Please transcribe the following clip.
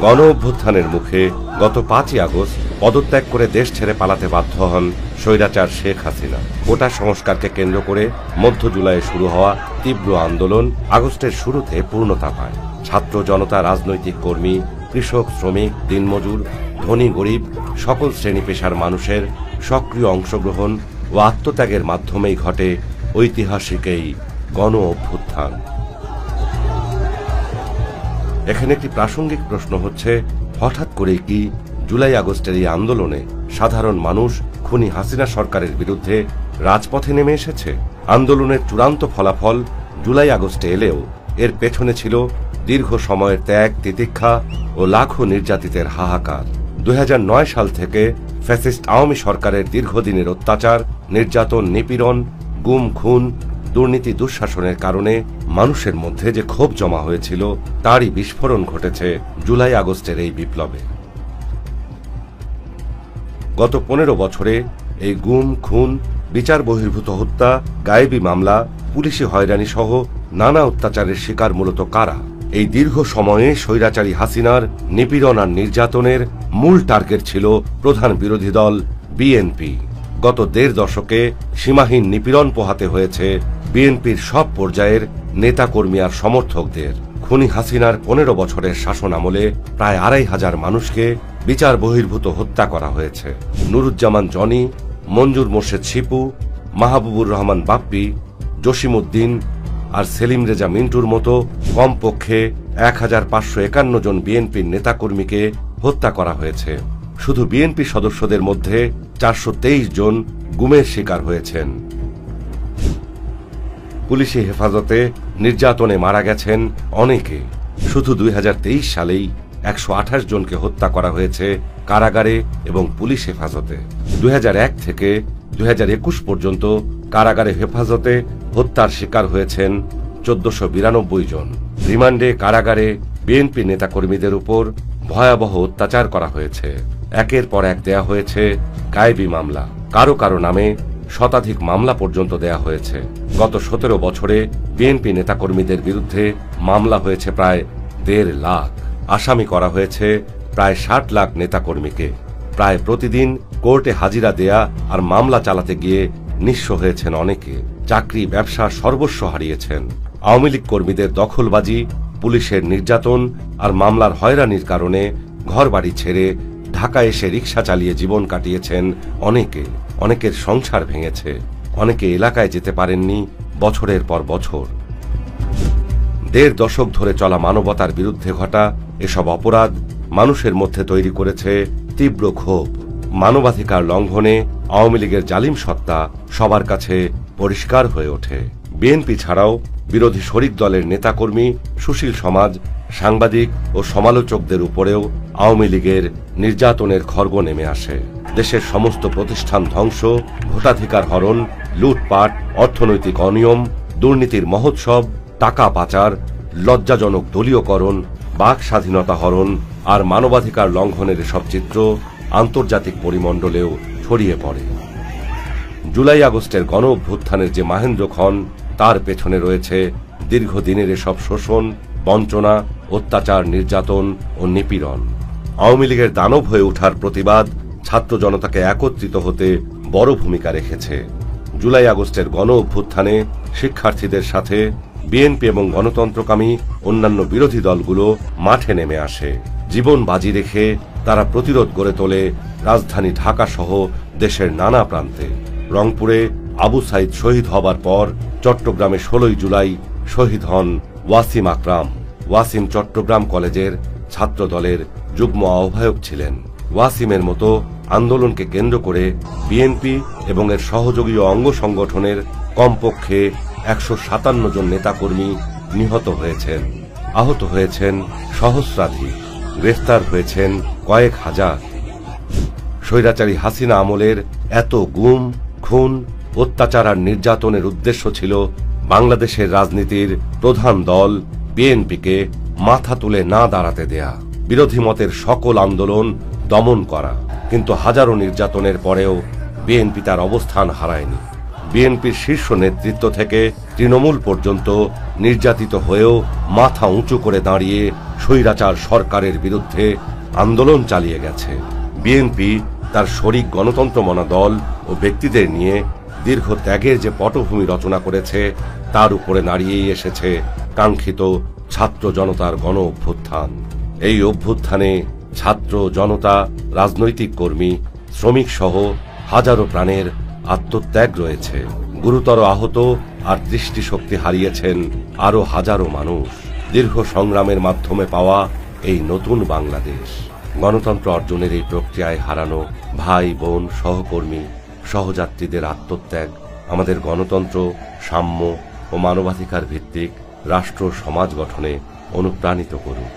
গণ অভ্যুত্থানের মুখে গত ৫ই আগস্ট পদত্যাগ করে দেশ ছেড়ে পালাতে বাধ্য হন স্বৈরাচার শেখ হাসিনা। কোটা সংস্কারকে কেন্দ্র করে মধ্য জুলাইয়ে শুরু হওয়া তীব্র আন্দোলন আগস্টের শুরুতে পূর্ণতা পায়। ছাত্র জনতা, রাজনৈতিক কর্মী, কৃষক, শ্রমিক, দিনমজুর, ধনী গরিব সকল শ্রেণী পেশার মানুষের সক্রিয় অংশগ্রহণ ও আত্মত্যাগের মাধ্যমেই ঘটে ঐতিহাসিক এই গণ অভ্যুত্থান। এখানে একটি প্রাসঙ্গিক প্রশ্ন হচ্ছে, হঠাৎ করেই কি জুলাই আগস্টের এই আন্দোলনে সাধারণ মানুষ খুনি হাসিনা সরকারের বিরুদ্ধে রাজপথে নেমে এসেছে? আন্দোলনের চূড়ান্ত ফলাফল জুলাই আগস্টে এলেও এর পেছনে ছিল দীর্ঘ সময়ের ত্যাগ, তিতিক্ষা ও লাখো নির্যাতিতের হাহাকার। ২০০৯ সাল থেকে ফ্যাসিস্ট আওয়ামী সরকারের দীর্ঘদিনের অত্যাচার, নির্যাতন, নিপীড়ন, গুম, খুন, দুর্নীতি, দুঃশাসনের কারণে মানুষের মধ্যে যে ক্ষোভ জমা হয়েছিল তারই বিস্ফোরণ ঘটেছে জুলাই আগস্টের এই বিপ্লবে। গত ১৫ বছরে এই গুম, খুন, বিচার বহির্ভূত হত্যা, গায়েবী মামলা, পুলিশি হয়রানি সহ নানা অত্যাচারের শিকার মূলত কারা? এই দীর্ঘ সময়ে স্বৈরাচারী হাসিনার নিপীড়ন আর নির্যাতনের মূল টার্গেট ছিল প্রধান বিরোধী দল বিএনপি। গত ১.৫ দশকে সীমাহীন নিপীড়ন পোহাতে হয়েছে বিএনপির সব পর্যায়ের নেতাকর্মী আর সমর্থকদের। খুনি হাসিনার ১৫ বছরের শাসন আমলে প্রায় ২৫০০ মানুষকে বিচার বহির্ভূত হত্যা করা হয়েছে। নুরুজ্জামান জনি, মঞ্জুর মোর্শেদ শিপু, মাহবুবুর রহমান বাপ্পি, জসিমউদ্দিন আর সেলিম রেজা মিন্টুর মতো কমপক্ষে ১৫৫৫ জন বিএনপির নেতাকর্মীকে হত্যা করা হয়েছে। শুধু বিএনপি সদস্যদের মধ্যে ৪২৩ জন গুমের শিকার হয়েছেন। পুলিশি হেফাজতে নির্যাতনে মারা গেছেন অনেকে। শুধু ২০২৩ সালেই ১২৮ জনকে হত্যা করা হয়েছে কারাগারে এবং পুলিশ হেফাজতে। ২০০১ থেকে ২০২১ পর্যন্ত কারাগারে হেফাজতে হত্যার শিকার হয়েছেন ১৪৯২ জন। রিমান্ডে, কারাগারে বিএনপি নেতাকর্মীদের উপর ভয়াবহ অত্যাচার করা হয়েছে। একের পর এক দেয়া হয়েছে গায়েবী মামলা। কারো কারো নামে শতাধিক মামলা পর্যন্ত দেয়া হয়েছে। গত ১৭ বছরে বিএনপি নেতাকর্মীদের বিরুদ্ধে মামলা হয়েছে প্রায় ১.৫ লাখ। আসামি করা হয়েছে প্রায় ৬০ লাখ নেতাকর্মীকে। প্রায় প্রতিদিন কোর্টে হাজিরা দেয়া আর মামলা চালাতে গিয়ে নিঃস্ব হয়েছেন অনেকে। চাকরি, ব্যবসা, সর্বস্ব হারিয়েছেন। আওয়ামী লীগ কর্মীদের দখলবাজি, পুলিশের নির্যাতন আর মামলার হয়রানির কারণে ঘরবাড়ি ছেড়ে ঢাকায় এসে রিকশা চালিয়ে জীবন কাটিয়েছেন অনেকে। অনেকের সংসার ভেঙেছে। অনেকে এলাকায় যেতে পারেননি বছরের পর বছর। ১.৫ দশক ধরে চলা মানবতার বিরুদ্ধে ঘটা এসব অপরাধ মানুষের মধ্যে তৈরি করেছে তীব্র ক্ষোভ। মানবাধিকার লঙ্ঘনে আওয়ামী লীগের জালিম সত্তা সবার কাছে পরিষ্কার হয়ে ওঠে। বিএনপি ছাড়াও বিরোধী শরিক দলের নেতাকর্মী, সুশীল সমাজ, সাংবাদিক ও সমালোচকদের উপরেও আওয়ামী লীগের নির্যাতনের খড়গ নেমে আসে। দেশের সমস্ত প্রতিষ্ঠান ধ্বংস, ভোটাধিকার হরণ, লুটপাট, অর্থনৈতিক অনিয়ম, দুর্নীতির মহোৎসব, টাকা পাচার, লজ্জাজনক দলীয়করণ, বাক স্বাধীনতা হরণ আর মানবাধিকার লঙ্ঘনের এসব চিত্র আন্তর্জাতিক পরিমণ্ডলেও ছড়িয়ে পড়ে। জুলাই আগস্টের গণ অভ্যুত্থানের যে মাহেন্দ্রক্ষণ, তার পেছনে রয়েছে দীর্ঘদিনের এসব শোষণ, বঞ্চনা, অত্যাচার, নির্যাতন ও নিপীড়ন। আওয়ামী লীগের দানব হয়ে ওঠার প্রতিবাদ ছাত্র জনতাকে একত্রিত হতে বড় ভূমিকা রেখেছে। জুলাই আগস্টের গণ অভ্যুত্থানে শিক্ষার্থীদের সাথে বিএনপি এবং গণতন্ত্রকামী অন্যান্য বিরোধী দলগুলো মাঠে নেমে আসে। জীবন বাজি রেখে তারা প্রতিরোধ গড়ে তোলে রাজধানী ঢাকা সহ দেশের নানা প্রান্তে। রংপুরে আবু সাইদ শহীদ হবার পর চট্টগ্রামে ১৬ জুলাই শহীদ হন ওয়াসিম আকরাম। ওয়াসিম চট্টগ্রাম কলেজের ছাত্র দলের যুগ্ম আহ্বায়ক ছিলেন। ওয়াসিমের মতো আন্দোলনকে কেন্দ্র করে বিএনপি এবং এর সহযোগী অঙ্গ সংগঠনের কমপক্ষে ১৫৭ জন নেতাকর্মী নিহত হয়েছেন। আহত হয়েছেন সহস্রাধিক। গ্রেফতার হয়েছেন কয়েক হাজার। স্বৈরাচারী হাসিনা আমলের এত গুম, খুন, অত্যাচার আর নির্যাতনের উদ্দেশ্য ছিল বাংলাদেশের রাজনীতির প্রধান দল বিএনপিকে মাথা তুলে না দাঁড়াতে দেয়া, বিরোধী মতের সকল আন্দোলন দমন করা। কিন্তু হাজারো নির্যাতনের পরেও বিএনপি তার অবস্থান হারায়নি। বিএনপির শীর্ষ নেতৃত্ব থেকে তৃণমূল পর্যন্ত নির্যাতিত হয়েও মাথা উঁচু করে দাঁড়িয়ে স্বৈরাচার সরকারের বিরুদ্ধে আন্দোলন চালিয়ে গেছে। বিএনপি তার শরিক গণতন্ত্র মনা দল ও ব্যক্তিদের নিয়ে দীর্ঘ ত্যাগের যে পটভূমি রচনা করেছে, তার উপরে দাঁড়িয়েই এসেছে কাঙ্ক্ষিত ছাত্র জনতার গণ অভ্যুত্থান। এই অভ্যুত্থানে ছাত্র জনতা, রাজনৈতিক কর্মী, শ্রমিক সহ হাজারো প্রাণের আত্মত্যাগ রয়েছে। গুরুতর আহত আর দৃষ্টিশক্তি হারিয়েছেন আরো হাজারো মানুষ। দীর্ঘ সংগ্রামের মাধ্যমে পাওয়া এই নতুন বাংলাদেশ। গণতন্ত্র অর্জনের এই প্রক্রিয়ায় হারানো ভাই বোন, সহকর্মী, সহযাত্রীদের আত্মত্যাগ আমাদের গণতন্ত্র, সাম্য ও মানবাধিকার ভিত্তিক রাষ্ট্র সমাজ গঠনে অনুপ্রাণিত করুক।